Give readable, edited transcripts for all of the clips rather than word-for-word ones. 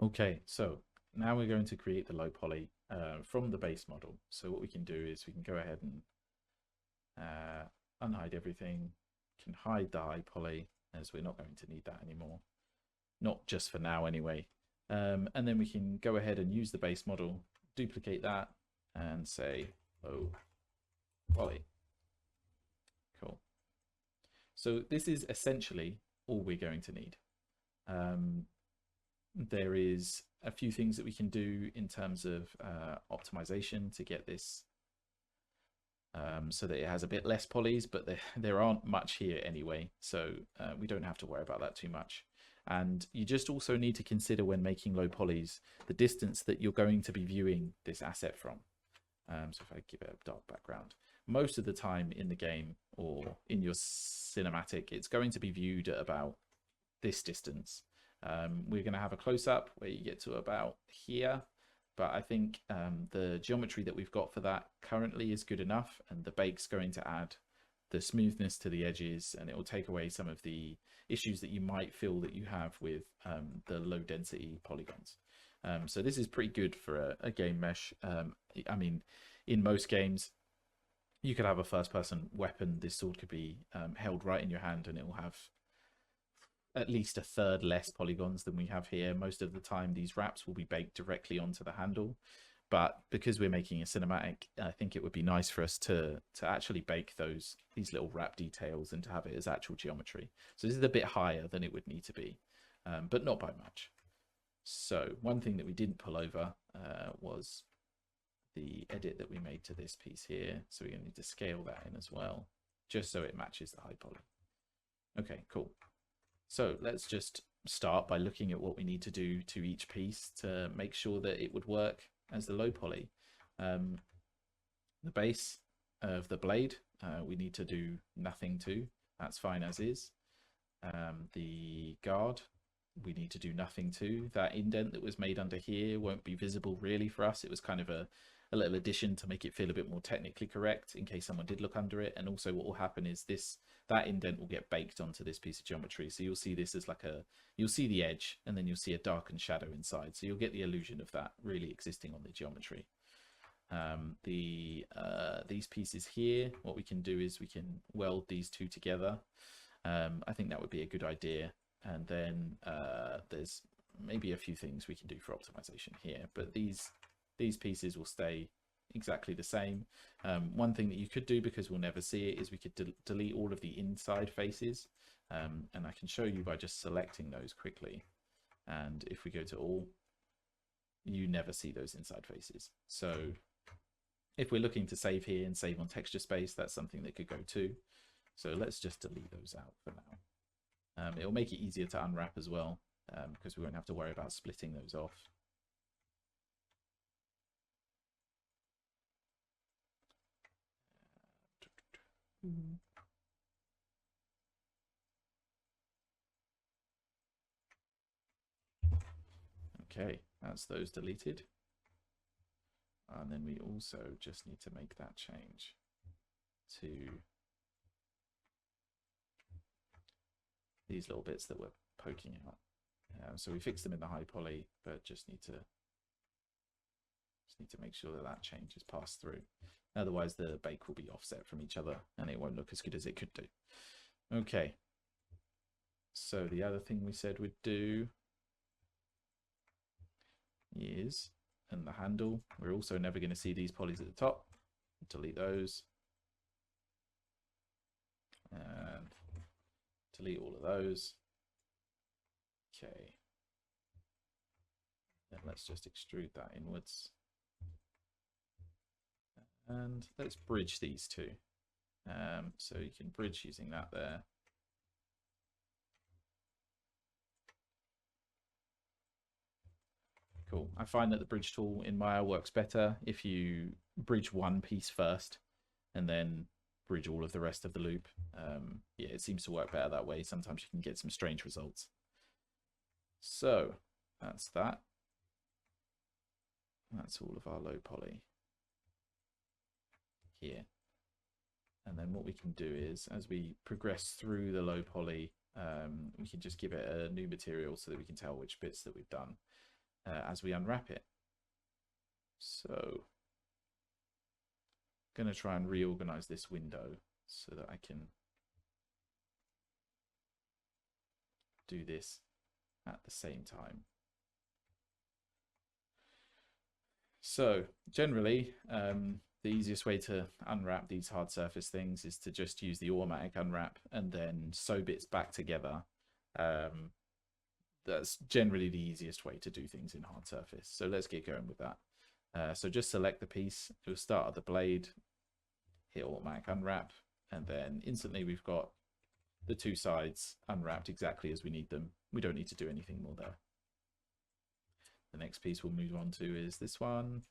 Okay, so now we're going to create the low poly from the base model. So what we can do is we can go ahead and unhide everything, can hide the high poly as we're not going to need that anymore. Not just for now anyway. And then we can go ahead and use the base model, duplicate that and say low poly. Cool. So this is essentially all we're going to need. There is a few things that we can do in terms of optimization to get this so that it has a bit less polys, but there aren't much here anyway, so we don't have to worry about that too much. And you just also need to consider when making low polys the distance that you're going to be viewing this asset from. So if I give it a dark background, most of the time in the game or in your cinematic, it's going to be viewed at about this distance. We're going to have a close-up where you get to about here, but I think the geometry that we've got for that currently is good enough, and the bake's going to add the smoothness to the edges, and it will take away some of the issues that you might feel that you have with the low density polygons. So this is pretty good for a game mesh. I mean, in most games, you could have a first person weapon. This sword could be held right in your hand and it will have at least a third less polygons than we have here. Most of the time, these wraps will be baked directly onto the handle. But because we're making a cinematic, I think it would be nice for us to actually bake these little wrap details and to have it as actual geometry. So this is a bit higher than it would need to be, but not by much. So one thing that we didn't pull over was the edit that we made to this piece here. So we're going to need to scale that in as well, just so it matches the high poly. Okay, cool. So let's just start by looking at what we need to do to each piece to make sure that it would work as the low poly. The base of the blade, we need to do nothing to. That's fine as is. The guard, we need to do nothing to. That indent that was made under here won't be visible really for us. It was kind of a little addition to make it feel a bit more technically correct in case someone did look under it. And also what will happen is that indent will get baked onto this piece of geometry. So you'll see this as like you'll see the edge and then you'll see a darkened shadow inside. So you'll get the illusion of that really existing on the geometry. These pieces here, what we can do is we can weld these two together. I think that would be a good idea. And then there's maybe a few things we can do for optimization here, but these pieces will stay exactly the same. One thing that you could do, because we'll never see it, is we could delete all of the inside faces, and I can show you by just selecting those quickly. And if we go to all, you never see those inside faces. So if we're looking to save here and save on texture space, that's something that could go too. So let's just delete those out for now. It'll make it easier to unwrap as well, because we won't have to worry about splitting those off. Okay, that's those deleted. And then we also just need to make that change to these little bits that we're poking out. So we fixed them in the high poly, but just need to make sure that that change is passed through. Otherwise, the bake will be offset from each other and it won't look as good as it could do. Okay. So the other thing we said we'd do is, and the handle, we're also never going to see these polys at the top. Delete those. And delete all of those. Okay. Then let's just extrude that inwards. And let's bridge these two. So you can bridge using that there. Cool. I find that the bridge tool in Maya works better if you bridge one piece first and then bridge all of the rest of the loop. Yeah, it seems to work better that way. Sometimes you can get some strange results. So that's that. That's all of our low poly here. And then what we can do is, as we progress through the low poly, we can just give it a new material so that we can tell which bits that we've done. as we unwrap it. So I'm going to try and reorganize this window so that I can do this at the same time. So generally, the easiest way to unwrap these hard surface things is to just use the automatic unwrap and then sew bits back together. That's generally the easiest way to do things in hard surface. So let's get going with that. So just select the piece. We'll start at the blade, hit automatic unwrap, and then instantly we've got the two sides unwrapped exactly as we need them. We don't need to do anything more there. The next piece we'll move on to is this one.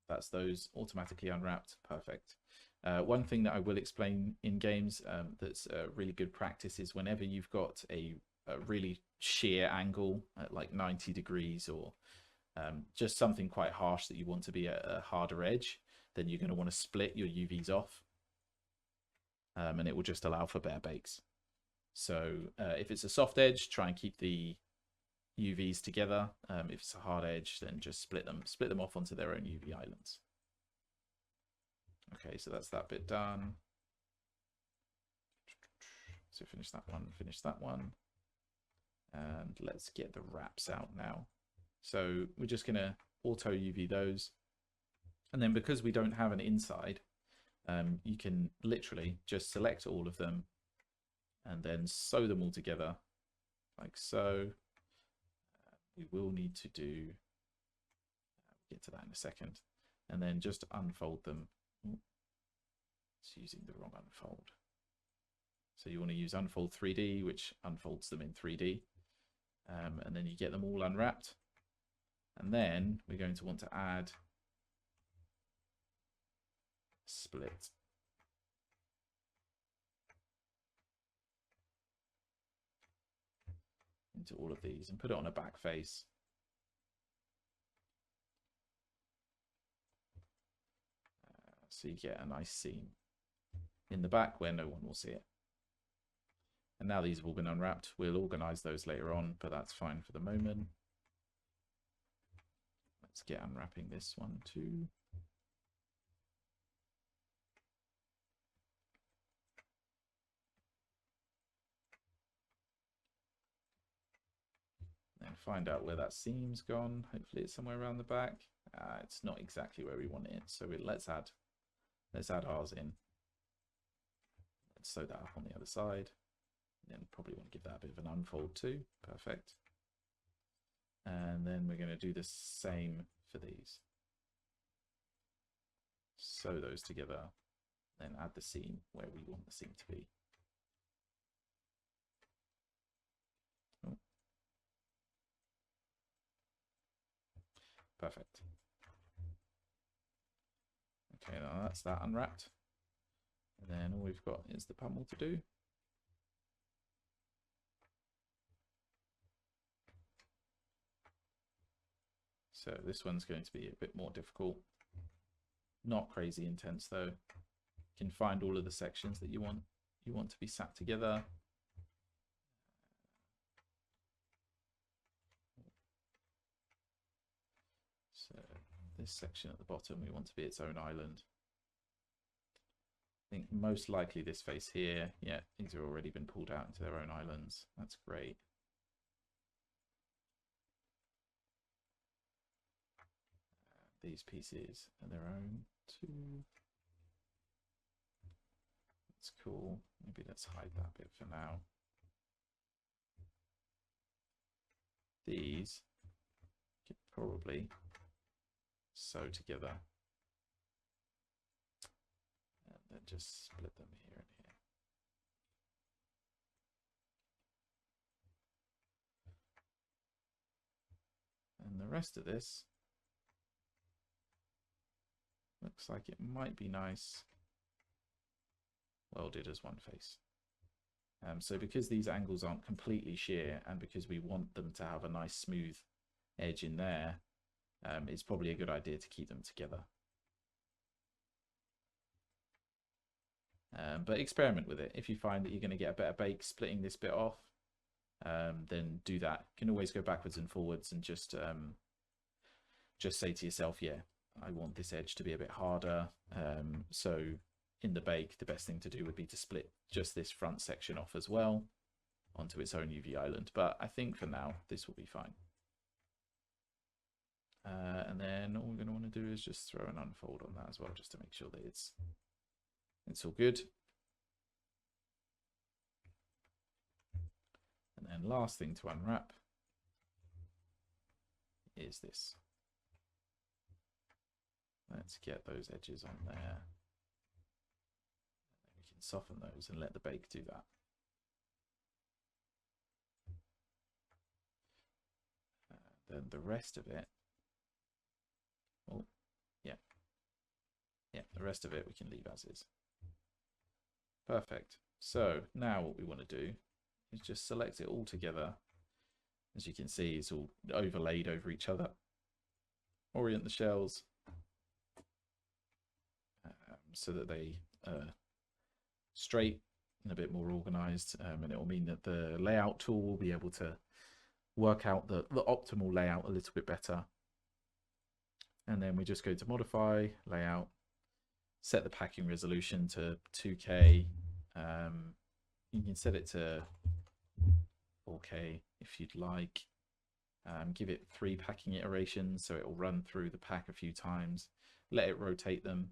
That's those automatically unwrapped. Perfect. One thing that I will explain in games that's really good practice is whenever you've got a really sheer angle at like 90 degrees or just something quite harsh that you want to be a harder edge, then you're going to want to split your UVs off, and it will just allow for better bakes. So if it's a soft edge, try and keep the UVs together. If it's a hard edge, then just split them off onto their own UV islands. Okay, so that's that bit done. So finish that one, and let's get the wraps out now. So we're just going to auto UV those, and then because we don't have an inside, you can literally just select all of them and then sew them all together like so. We will need to do, get to that in a second, and then just unfold them. It's using the wrong unfold. So you want to use unfold 3D, which unfolds them in 3D, and then you get them all unwrapped. And then we're going to want to add split. Into all of these and put it on a back face. So you get a nice seam in the back where no one will see it. And now these have all been unwrapped. We'll organize those later on, but that's fine for the moment. Let's get unwrapping this one too. And find out where that seam's gone. Hopefully it's somewhere around the back. It's not exactly where we want it, so let's add ours in. Let's sew that up on the other side. And then probably want to give that a bit of an unfold too. Perfect. And then we're going to do the same for these. Sew those together, then add the seam where we want the seam to be. Oh. Perfect. Okay, now that's that unwrapped. And then all we've got is the pummel to do. So this one's going to be a bit more difficult. Not crazy intense though. You can find all of the sections that you want to be sat together. So this section at the bottom, we want to be its own island. I think most likely this face here, yeah, these have already been pulled out into their own islands. That's great. These pieces are their own too. That's cool. Maybe let's hide that bit for now. These could probably sew together and then just split them here and here. And the rest of this looks like it might be nice welded as one face. So because these angles aren't completely sheer and because we want them to have a nice smooth edge in there, it's probably a good idea to keep them together. But experiment with it. If you find that you're going to get a better bake splitting this bit off, then do that. You can always go backwards and forwards and just say to yourself, yeah, I want this edge to be a bit harder. So in the bake, the best thing to do would be to split just this front section off as well onto its own UV island. But I think for now, this will be fine. And then all we're going to want to do is just throw an unfold on that as well, just to make sure that it's all good. And then last thing to unwrap is this. Let's get those edges on there. We can soften those and let the bake do that. Then the rest of it, oh, yeah, the rest of it we can leave as is. Perfect. So now what we want to do is just select it all together. As you can see, it's all overlaid over each other. Orient the shells so that they are straight and a bit more organized, and it will mean that the layout tool will be able to work out the optimal layout a little bit better. And then we just go to modify layout, set the packing resolution to 2K. You can set it to 4K if you'd like. Give it 3 packing iterations so it will run through the pack a few times. Let it rotate them.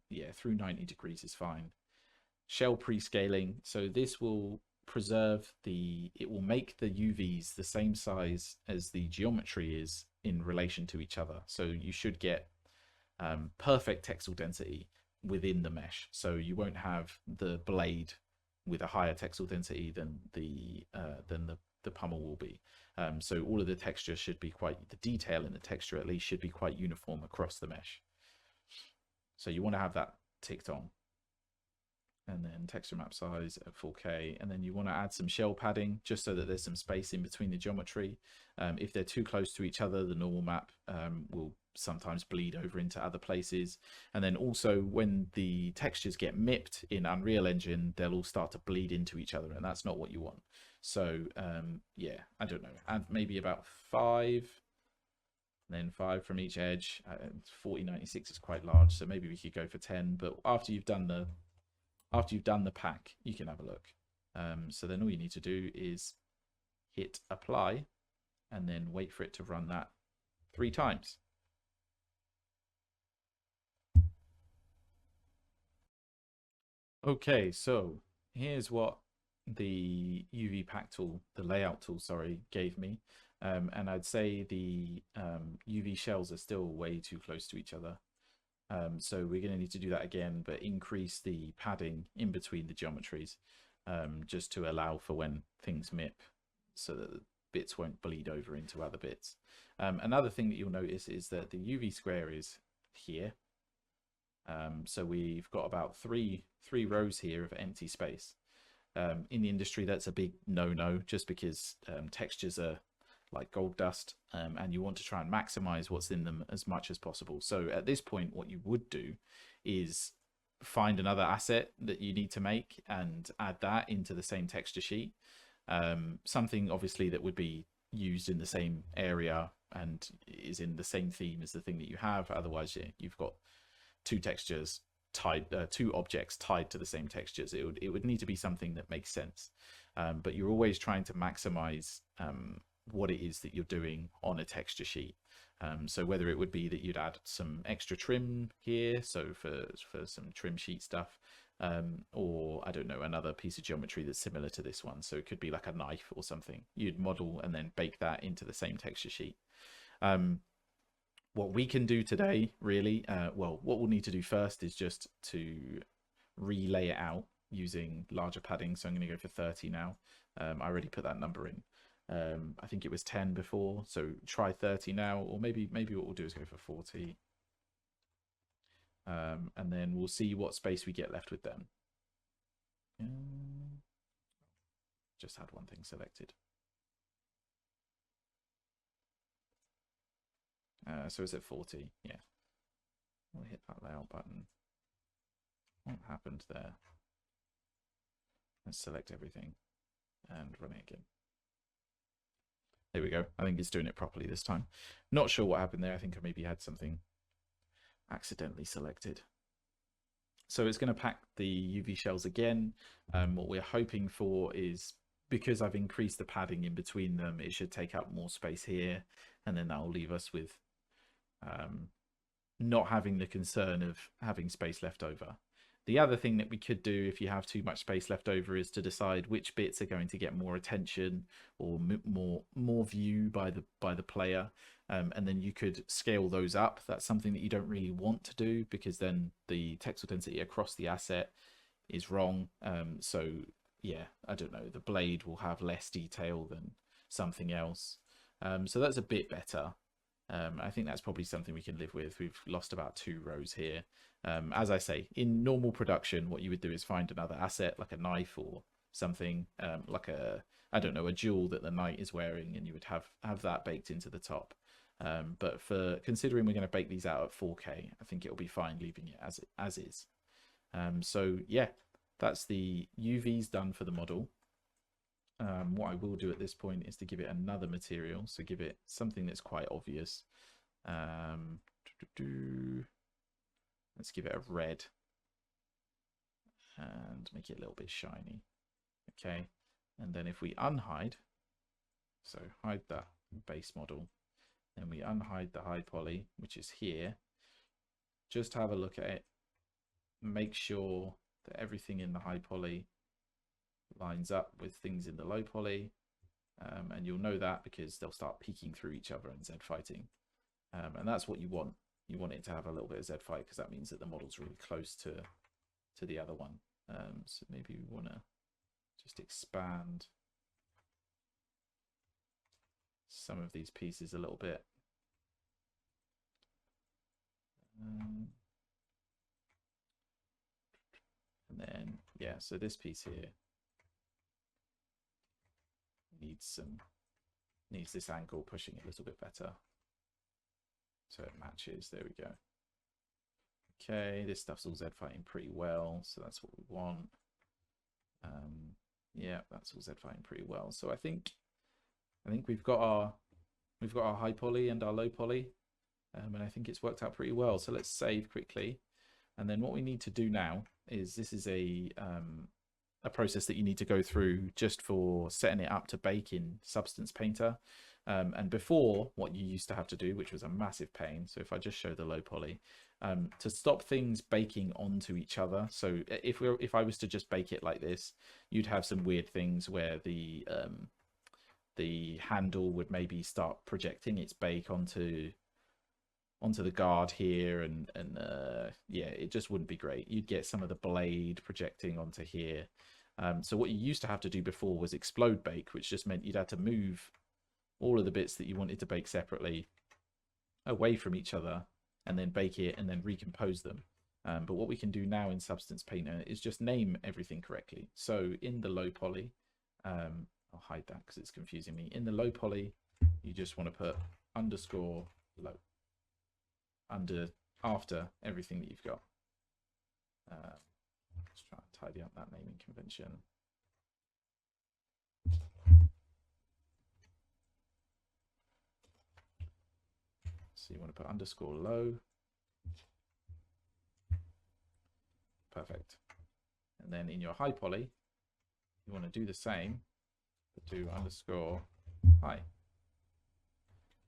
Yeah, through 90 degrees is fine. Shell pre-scaling, so this will preserve it will make the UVs the same size as the geometry is in relation to each other. So you should get perfect textile density within the mesh. So you won't have the blade with a higher textile density than the pummel will be. So all of the texture should be the detail in the texture at least should be quite uniform across the mesh. So you want to have that ticked on. And then texture map size at 4K. And then you want to add some shell padding just so that there's some space in between the geometry. If they're too close to each other, the normal map will sometimes bleed over into other places. And then also when the textures get mipped in Unreal Engine, they'll all start to bleed into each other, and that's not what you want. So yeah, I don't know, add maybe about 5, then 5 from each edge. 4096 is quite large, so maybe we could go for 10. But after you've done the pack, you can have a look. So then all you need to do is hit apply and then wait for it to run that 3 times. Okay, so here's what the UV pack tool, the layout tool, sorry, gave me. And I'd say the UV shells are still way too close to each other. So we're going to need to do that again, but increase the padding in between the geometries, just to allow for when things mip so that the bits won't bleed over into other bits. Another thing that you'll notice is that the UV square is here. So we've got about three rows here of empty space. In the industry, that's a big no-no, just because textures are like gold dust, and you want to try and maximize what's in them as much as possible. So at this point, what you would do is find another asset that you need to make and add that into the same texture sheet. Something obviously that would be used in the same area and is in the same theme as the thing that you have. Otherwise, you've got 2 textures tied, 2 objects tied to the same textures. It would need to be something that makes sense. But you're always trying to maximize what it is that you're doing on a texture sheet. So whether it would be that you'd add some extra trim here, so for some trim sheet stuff, or I don't know, another piece of geometry that's similar to this one. So it could be like a knife or something. You'd model and then bake that into the same texture sheet. What we can do today, really, well, what we'll need to do first is just to relay it out using larger padding. So I'm going to go for 30 now. I already put that number in. I think it was 10 before, so try 30 now, or maybe what we'll do is go for 40. And then we'll see what space we get left with them. Just had one thing selected. So it's at 40, yeah. We'll hit that layout button. What happened there? Let's select everything. and run it again. There we go. I think it's doing it properly this time. Not sure what happened there. I think I maybe had something accidentally selected. So it's going to pack the UV shells again. What we're hoping for is, because I've increased the padding in between them, it should take up more space here, and then that will leave us with not having the concern of having space left over. The other thing that we could do if you have too much space left over is to decide which bits are going to get more attention or more view by the player, and then you could scale those up. That's something that you don't really want to do, because then the texel density across the asset is wrong. So yeah, I don't know, the blade will have less detail than something else. So that's a bit better. I think that's probably something we can live with. We've lost about 2 rows here. As I say, in normal production, what you would do is find another asset like a knife or something, like I don't know, a jewel that the knight is wearing, and you would have that baked into the top. But for considering we're going to bake these out at 4K, I think it'll be fine leaving it as is. So yeah, that's the UVs done for the model. What I will do at this point is to give it another material, so give it something that's quite obvious. Let's give it a red and make it a little bit shiny. Okay, and then if we unhide, so hide that base model, then we unhide the high poly, which is here. Just have a look at it, make sure that everything in the high poly lines up with things in the low poly, and you'll know that because they'll start peeking through each other and Z fighting, and that's what you want. You want it to have a little bit of Z fight, because that means that the model's really close to the other one. So maybe we want to just expand some of these pieces a little bit. And then yeah, so this piece here needs this angle pushing it a little bit better, so it matches. There we go. Okay, this stuff's all Z fighting pretty well, so that's what we want. Yeah, that's all Z fighting pretty well. So I think we've got our high poly and our low poly, and I think it's worked out pretty well. So let's save quickly, and then what we need to do now is, this is a process that you need to go through just for setting it up to bake in Substance Painter. And before, what you used to have to do, which was a massive pain, so if I just show the low poly, to stop things baking onto each other. So if I was to just bake it like this, you'd have some weird things where the handle would maybe start projecting its bake onto the guard here, and yeah, it just wouldn't be great. You'd get some of the blade projecting onto here. So what you used to have to do before was explode bake, which just meant you'd have to move all of the bits that you wanted to bake separately away from each other, and then bake it and then recompose them. But what we can do now in Substance Painter is just name everything correctly. So in the low poly, I'll hide that because it's confusing me. In the low poly, you just want to put underscore low after everything that you've got. Let's try and tidy up that naming convention. So you want to put underscore low. Perfect. And then in your high poly, you want to do the same, but do underscore high.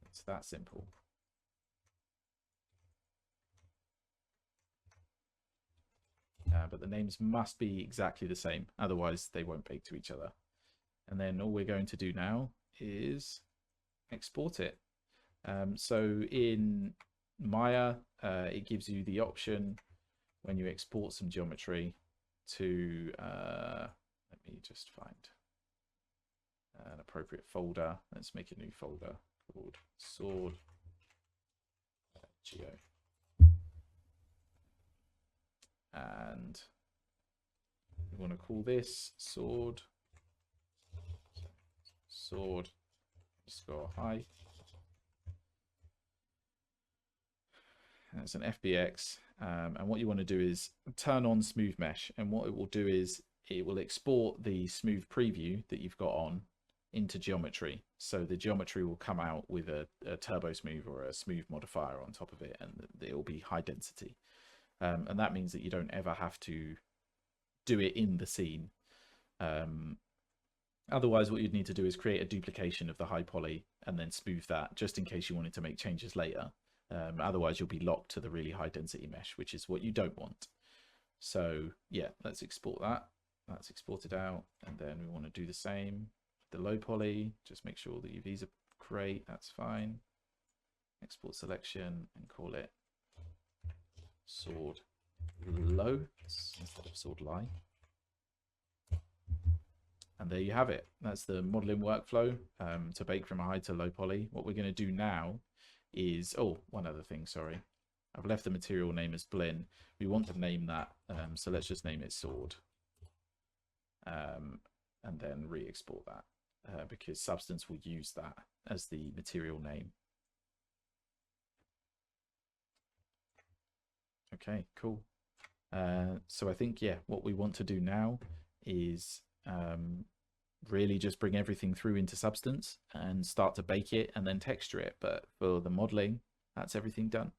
It's that simple. But the names must be exactly the same, otherwise they won't bake to each other. And then all we're going to do now is export it. So in Maya, it gives you the option when you export some geometry to, let me just find an appropriate folder. Let's make a new folder called Sword Geo. And we want to call this sword underscore high. And it's an FBX, and what you want to do is turn on smooth mesh, and what it will do is it will export the smooth preview that you've got on into geometry. So the geometry will come out with a turbo smooth or a smooth modifier on top of it, and it will be high density. And that means that you don't ever have to do it in the scene. Otherwise, what you'd need to do is create a duplication of the high poly and then smooth that, just in case you wanted to make changes later. Otherwise, you'll be locked to the really high density mesh, which is what you don't want. So yeah, let's export that. That's exported out, and then we want to do the same. The low poly, just make sure the UVs are great. That's fine. Export selection and call it sword low instead of sword lie. And there you have it. That's the modeling workflow to bake from a high to low poly. What we're going to do now is, oh, one other thing, sorry. I've left the material name as Blinn. We want to name that, so let's just name it sword. And then re-export that because Substance will use that as the material name. Okay, cool. So I think, yeah, what we want to do now is really just bring everything through into Substance and start to bake it and then texture it. But for the modeling, that's everything done.